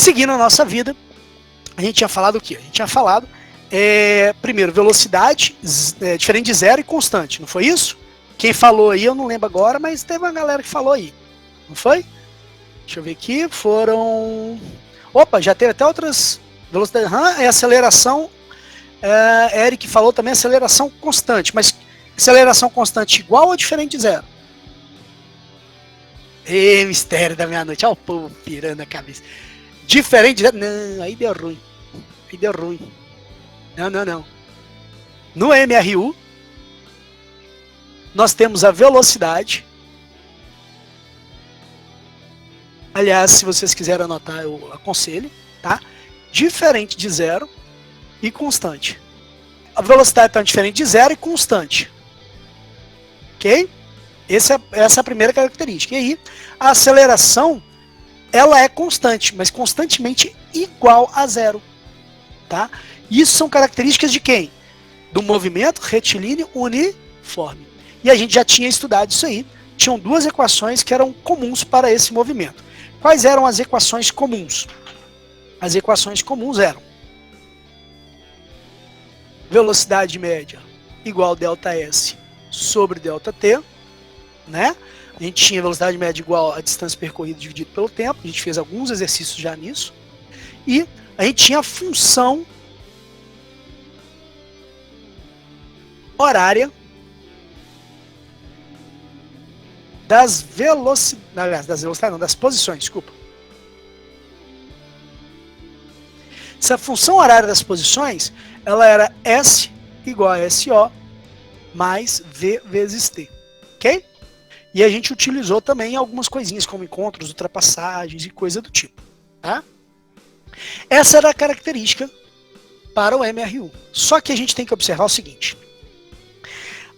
Seguindo a nossa vida, a gente tinha falado o quê? A gente tinha falado, primeiro, velocidade diferente de zero e constante, não foi isso? Quem falou aí, eu não lembro agora, mas teve uma galera que falou aí, não foi? Deixa eu ver aqui, foram... Opa, já teve até outras velocidades. E aceleração, Eric falou também aceleração constante, mas aceleração constante igual ou diferente de zero? Mistério da meia-noite, olha o povo pirando a cabeça. Diferente de zero? Não, aí deu ruim. Aí deu ruim. Não. No MRU, nós temos a velocidade. Aliás, se vocês quiserem anotar, eu aconselho, tá? Diferente de zero e constante. A velocidade está diferente de zero e constante. Ok? Essa é a primeira característica. E aí, a aceleração, ela é constante, mas constantemente igual a zero. Tá? Isso são características de quem? Do movimento retilíneo uniforme. E a gente já tinha estudado isso aí. Tinham duas equações que eram comuns para esse movimento. Quais eram as equações comuns? As equações comuns eram velocidade média igual ΔS sobre ΔT, né? A gente tinha velocidade média igual a distância percorrida dividido pelo tempo, a gente fez alguns exercícios já nisso, e a gente tinha a função horária das das posições, desculpa. Essa função horária das posições, ela era S igual a SO mais V vezes T, ok? E a gente utilizou também algumas coisinhas como encontros, ultrapassagens e coisa do tipo, tá? Essa era a característica para o MRU. Só que a gente tem que observar o seguinte.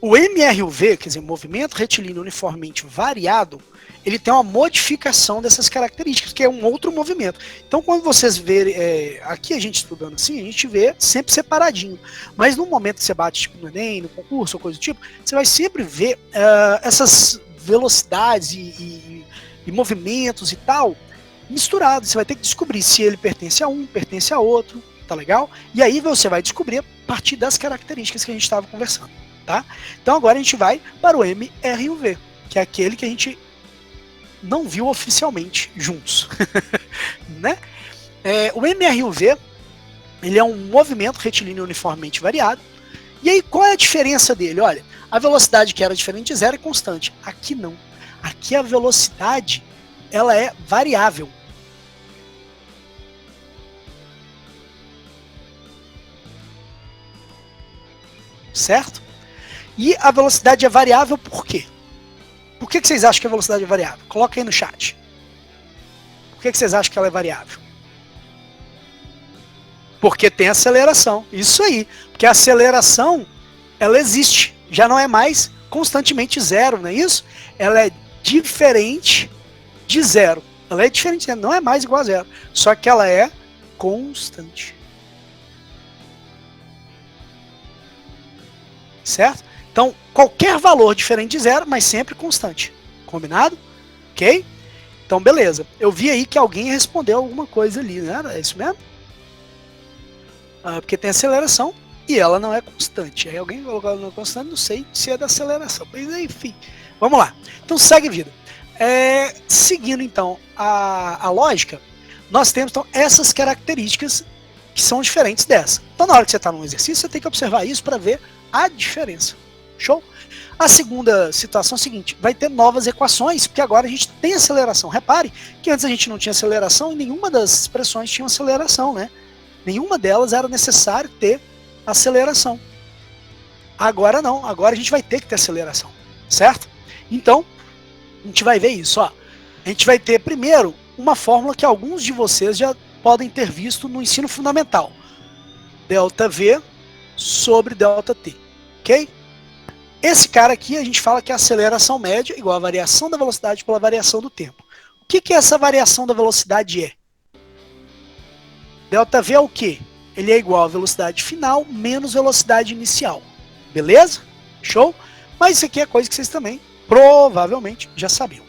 O MRUV, quer dizer, movimento retilíneo uniformemente variado, ele tem uma modificação dessas características, que é um outro movimento. Então, quando vocês verem, aqui a gente estudando assim, a gente vê sempre separadinho. Mas no momento que você bate tipo, no Enem, no concurso ou coisa do tipo, você vai sempre ver essas velocidades e movimentos e tal misturados. Você vai ter que descobrir se ele pertence a um, pertence a outro, tá legal? E aí você vai descobrir a partir das características que a gente estava conversando, tá? Então agora a gente vai para o MRUV, que é aquele que a gente não viu oficialmente juntos, né? O MRUV, ele é um movimento retilíneo uniformemente variado. E aí, qual é a diferença dele? Olha, a velocidade que era diferente de zero é constante. Aqui não. Aqui a velocidade, ela é variável. Certo? E a velocidade é variável por quê? Por que vocês acham que a velocidade é variável? Coloca aí no chat. Por que vocês acham que ela é variável? Porque tem aceleração. Isso aí. Porque a aceleração, ela existe. Já não é mais constantemente zero, não é isso? Ela é diferente de zero. Ela é diferente, não é mais igual a zero. Só que ela é constante. Certo? Então, qualquer valor diferente de zero, mas sempre constante. Combinado? Ok? Então, beleza. Eu vi aí que alguém respondeu alguma coisa ali, né? É isso mesmo? Porque tem aceleração e ela não é constante. Aí alguém colocou ela não é constante, não sei se é da aceleração. Mas enfim, vamos lá. Então, segue vida. Seguindo, então, a lógica, nós temos, então, essas características que são diferentes dessa. Então, na hora que você está num exercício, você tem que observar isso para ver a diferença. Show? A segunda situação é a seguinte, vai ter novas equações, porque agora a gente tem aceleração. Repare que antes a gente não tinha aceleração e nenhuma das expressões tinha aceleração, né? Nenhuma delas era necessário ter aceleração. Agora não, agora a gente vai ter que ter aceleração, certo? Então, a gente vai ver isso, ó. A gente vai ter primeiro uma fórmula que alguns de vocês já podem ter visto no ensino fundamental. ΔV sobre ΔT, ok? Esse cara aqui a gente fala que é a aceleração média igual a variação da velocidade pela variação do tempo. O que essa variação da velocidade é? ΔV é o quê? Ele é igual a velocidade final menos velocidade inicial. Beleza? Show? Mas isso aqui é coisa que vocês também provavelmente já sabiam.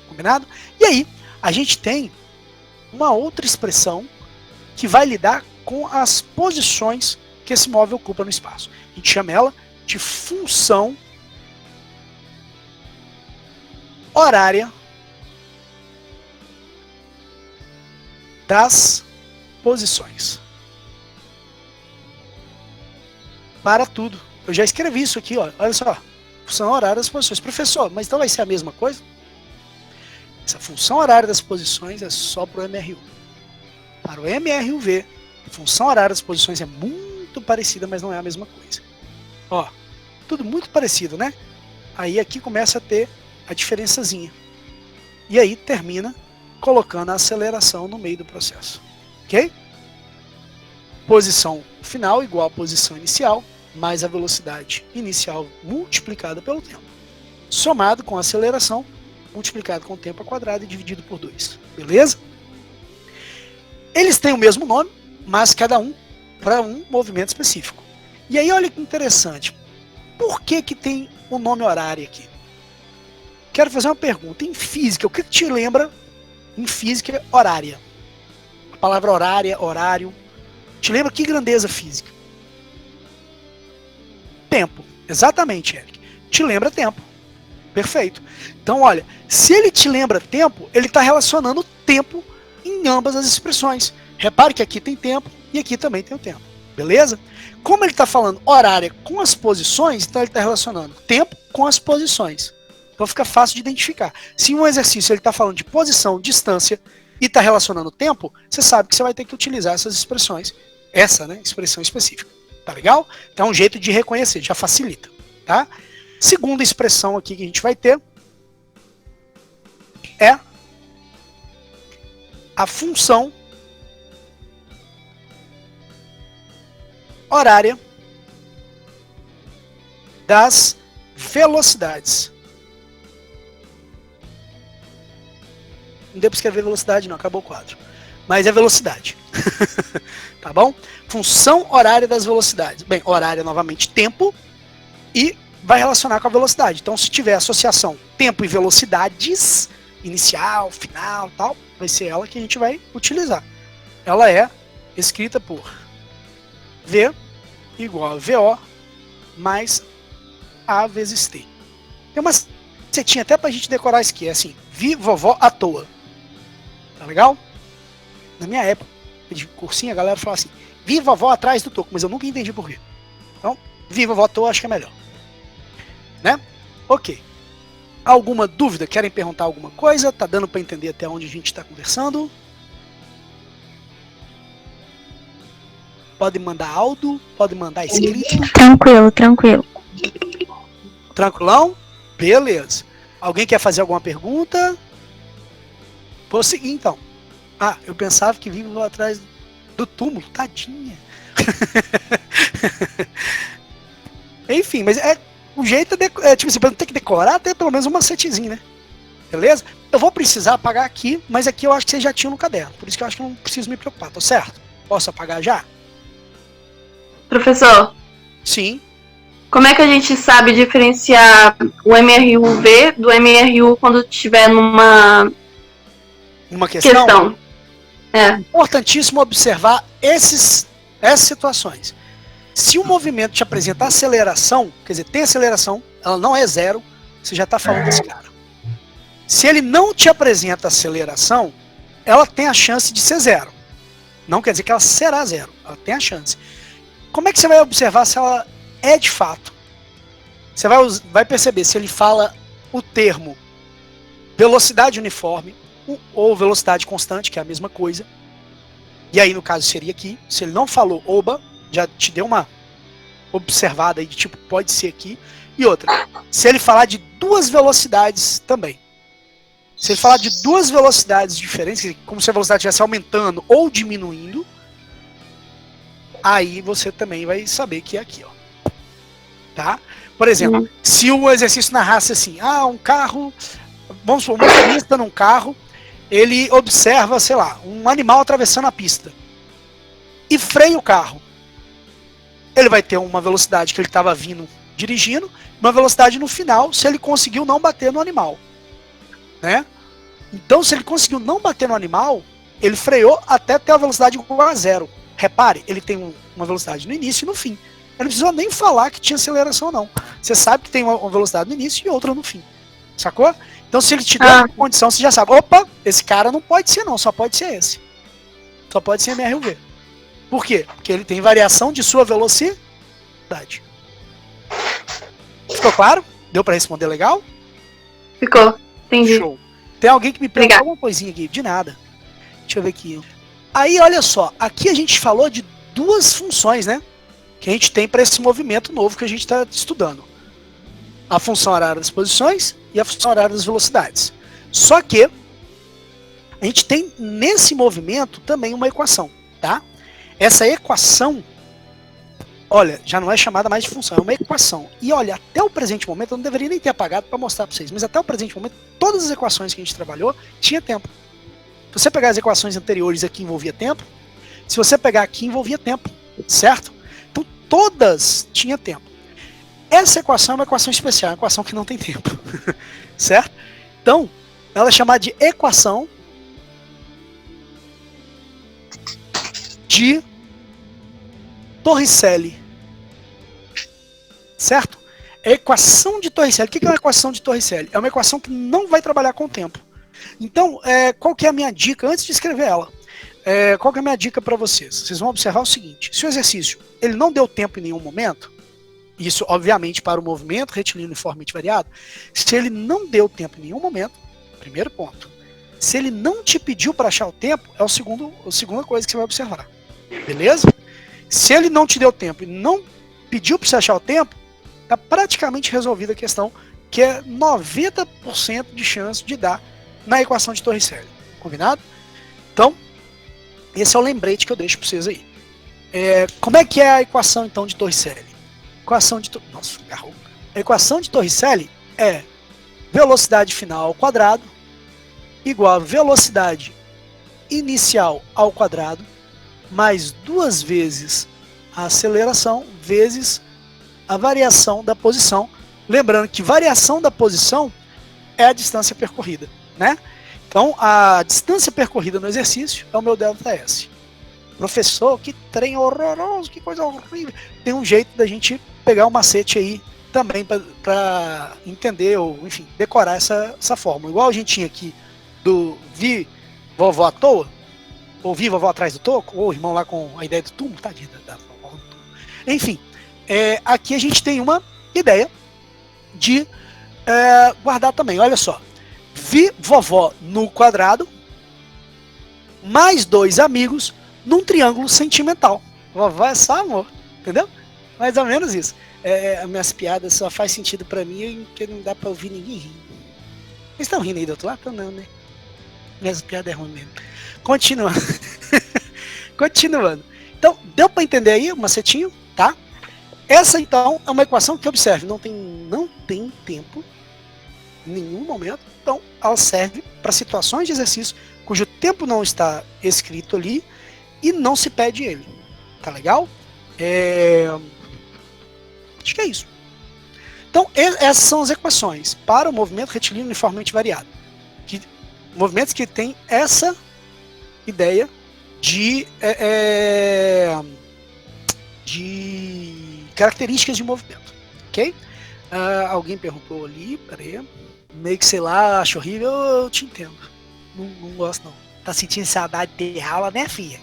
Combinado? E aí, a gente tem uma outra expressão que vai lidar com as posições que esse móvel ocupa no espaço. A gente chama ela de função horária das posições. Para tudo. Eu já escrevi isso aqui, ó. Olha só. Função horária das posições. Professor, mas então vai ser a mesma coisa? Essa função horária das posições é só para o MRU. Para o MRUV, a função horária das posições é muito parecida, mas não é a mesma coisa. Ó, tudo muito parecido, né? Aí aqui começa a ter a diferençazinha. E aí termina colocando a aceleração no meio do processo. Ok? Posição final igual à posição inicial, mais a velocidade inicial multiplicada pelo tempo. Somado com a aceleração, multiplicado com o tempo ao quadrado e dividido por 2. Beleza? Eles têm o mesmo nome, mas cada um para um movimento específico. E aí olha que interessante. Por que que tem o nome horário aqui? Quero fazer uma pergunta. Em física, o que te lembra em física horária? A palavra horária, horário. Te lembra que grandeza física? Tempo. Exatamente, Eric. Te lembra tempo. Perfeito. Então, olha, se ele te lembra tempo, ele está relacionando tempo em ambas as expressões. Repare que aqui tem tempo e aqui também tem o tempo. Beleza? Como ele está falando horária com as posições, então ele está relacionando tempo com as posições. Então fica fácil de identificar. Se um exercício ele está falando de posição, distância e está relacionando tempo, você sabe que você vai ter que utilizar essas expressões. Essa, né, expressão específica. Tá legal? Então é um jeito de reconhecer, já facilita. Tá? Segunda expressão aqui que a gente vai ter é a função horária das velocidades. Não deu para escrever velocidade, não, acabou o quadro. Mas é velocidade. Tá bom? Função horária das velocidades. Bem, horária novamente tempo e vai relacionar com a velocidade. Então, se tiver associação tempo e velocidades, inicial, final, tal, vai ser ela que a gente vai utilizar. Ela é escrita por V igual a VO mais A vezes T. Tem uma setinha até pra gente decorar isso aqui, é assim, vi vovó à toa. Tá legal? Na minha época de cursinho, a galera falava assim, vi vovó atrás do toco, mas eu nunca entendi por quê. Então, vi vovó à toa, acho que é melhor. Né? Ok. Alguma dúvida? Querem perguntar alguma coisa? Tá dando pra entender até onde a gente tá conversando? Pode mandar áudio, pode mandar escrito. Tranquilo, tranquilo. Tranquilão? Beleza. Alguém quer fazer alguma pergunta? Vou seguir então. Ah, eu pensava que vivo lá atrás do túmulo. Tadinha. Enfim, mas o jeito é tipo assim, pra não ter que decorar, até pelo menos um macetezinho, né? Beleza? Eu vou precisar apagar aqui, mas aqui eu acho que vocês já tinham no caderno. Por isso que eu acho que eu não preciso me preocupar, tá certo? Posso apagar já? Professor, Sim. como é que a gente sabe diferenciar o MRU-V do MRU quando estiver numa Uma questão? questão? É. Importantíssimo observar essas situações. Se o movimento te apresenta aceleração, quer dizer, tem aceleração, ela não é zero, você já está falando desse cara. Se ele não te apresenta aceleração, ela tem a chance de ser zero. Não quer dizer que ela será zero, ela tem a chance. Como é que você vai observar se ela é de fato? Você vai perceber se ele fala o termo velocidade uniforme ou velocidade constante, que é a mesma coisa. E aí, no caso, seria aqui. Se ele não falou oba, já te deu uma observada aí de tipo, pode ser aqui. E outra, se ele falar de duas velocidades também. Se ele falar de duas velocidades diferentes, como se a velocidade estivesse aumentando ou diminuindo, aí você também vai saber que é aqui, ó. Tá? Por exemplo, se o exercício narrasse assim, um carro, vamos supor, um motorista num carro, ele observa, sei lá, um animal atravessando a pista e freia o carro. Ele vai ter uma velocidade que ele estava vindo dirigindo, uma velocidade no final, se ele conseguiu não bater no animal. Né? Então, se ele conseguiu não bater no animal, Ele freou até ter a velocidade igual a zero. Repare, ele tem uma velocidade no início e no fim. Ele não precisou nem falar que tinha aceleração, não. Você sabe que tem uma velocidade no início e outra no fim. Sacou? Então, se ele te der uma condição, você já sabe. Opa, esse cara não pode ser, não. Só pode ser esse. Só pode ser MRUV. Por quê? Porque ele tem variação de sua velocidade. Ficou claro? Deu pra responder legal? Ficou. Entendi. Show. Tem alguém que me perguntou alguma coisinha aqui? De nada. Deixa eu ver aqui. Aí, olha só. Aqui a gente falou de duas funções, né? Que a gente tem para esse movimento novo que a gente está estudando. A função horária das posições e a função horária das velocidades. Só que a gente tem nesse movimento também uma equação, tá? Essa equação, olha, já não é chamada mais de função, é uma equação. E olha, até o presente momento, eu não deveria nem ter apagado para mostrar para vocês, mas até o presente momento, todas as equações que a gente trabalhou tinha tempo. Se você pegar as equações anteriores aqui, envolvia tempo. Se você pegar aqui, envolvia tempo, certo? Então, todas tinham tempo. Essa equação é uma equação especial, uma equação que não tem tempo, certo? Então, ela é chamada de equação de Torricelli, certo? Equação de Torricelli. O que é uma equação de Torricelli? É uma equação que não vai trabalhar com o tempo. Então, qual que é a minha dica antes de escrever ela? Qual que é a minha dica para vocês? Vocês vão observar o seguinte: se o exercício ele não deu tempo em nenhum momento, isso obviamente para o movimento retilíneo uniformemente variado, se ele não deu tempo em nenhum momento, primeiro ponto. Se ele não te pediu para achar o tempo, é a segunda coisa que você vai observar. Beleza? Se ele não te deu tempo e não pediu para você achar o tempo, está praticamente resolvida a questão, que é 90% de chance de dar na equação de Torricelli. Combinado? Então, esse é o lembrete que eu deixo para vocês aí. Como é que é a equação então de Torricelli? A equação de Torricelli é velocidade final ao quadrado igual a velocidade inicial ao quadrado mais 2 vezes a aceleração vezes a variação da posição. Lembrando que variação da posição é a distância percorrida, né? Então, a distância percorrida no exercício é o meu ΔS. Professor, que trem horroroso, que coisa horrível. Tem um jeito da gente pegar um macete aí também para entender, ou enfim, decorar essa fórmula. Igual a gente tinha aqui do vi vovó à toa, ou vi vovó atrás do toco, ou o irmão lá com a ideia do túmulo, tadinha da vovó do túmulo. Enfim, aqui a gente tem uma ideia de guardar também. Olha só. Vi vovó no quadrado mais 2 amigos num triângulo sentimental. Vovó é só amor, entendeu? Mais ou menos isso. As minhas piadas só faz sentido pra mim porque não dá pra ouvir ninguém rindo. Vocês estão rindo aí do outro lado? Então não, né? Minhas piadas é ruim mesmo. Continuando. Continuando. Então, deu pra entender aí o macetinho, tá? Essa então é uma equação que, observe, não tem tempo em nenhum momento. Então, ela serve para situações de exercício cujo tempo não está escrito ali e não se pede ele. Tá legal? Acho que é isso. Então, essas são as equações para o movimento retilíneo uniformemente variado. Movimentos que têm essa ideia de características de movimento. Ok? Alguém perguntou ali, peraí. Meio que, sei lá, acho horrível, eu te entendo. Não gosto, não. Tá sentindo saudade de ter aula, né, filha?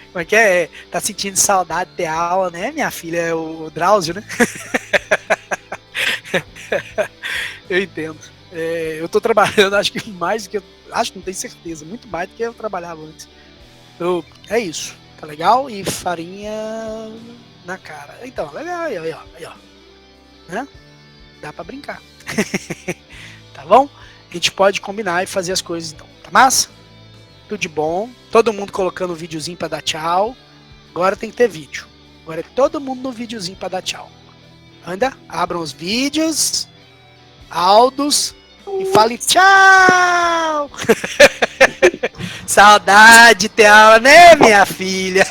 Como é que é? Tá sentindo saudade de ter aula, né, minha filha? É o Drauzio, né? Eu entendo. Eu tô trabalhando, acho que mais do que acho que não tenho certeza, muito mais do que eu trabalhava antes. Então, é isso. Tá legal? E farinha na cara. Então, legal, aí, ó. Né? Dá pra brincar. Tá bom? A gente pode combinar e fazer as coisas então. Tá massa? Tudo de bom. Todo mundo colocando o videozinho pra dar tchau. Agora tem que ter vídeo. Agora é todo mundo no videozinho pra dar tchau. Anda, abram os vídeos, áudios e fale tchau! Saudade de ter aula, né, minha filha?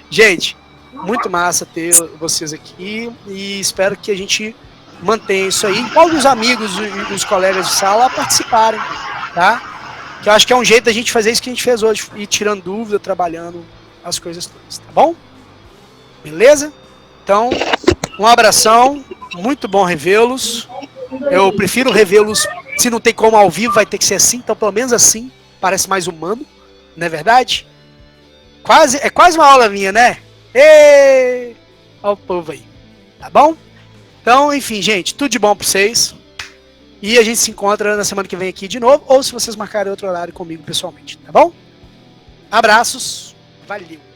Gente, muito massa ter vocês aqui e espero que a gente mantenha isso aí. Empolgue os amigos e os colegas de sala a participarem, tá? Que eu acho que é um jeito da gente fazer isso que a gente fez hoje, ir tirando dúvida, trabalhando as coisas todas, tá bom? Beleza? Então, um abração, muito bom revê-los. Eu prefiro revê-los, se não tem como ao vivo, vai ter que ser assim, então pelo menos assim, parece mais humano, não é verdade? É quase uma aula minha, né? Ê! Olha o povo aí, tá bom? Então, enfim, gente, tudo de bom pra vocês. E a gente se encontra na semana que vem aqui de novo, ou se vocês marcarem outro horário comigo pessoalmente, tá bom? Abraços, valeu!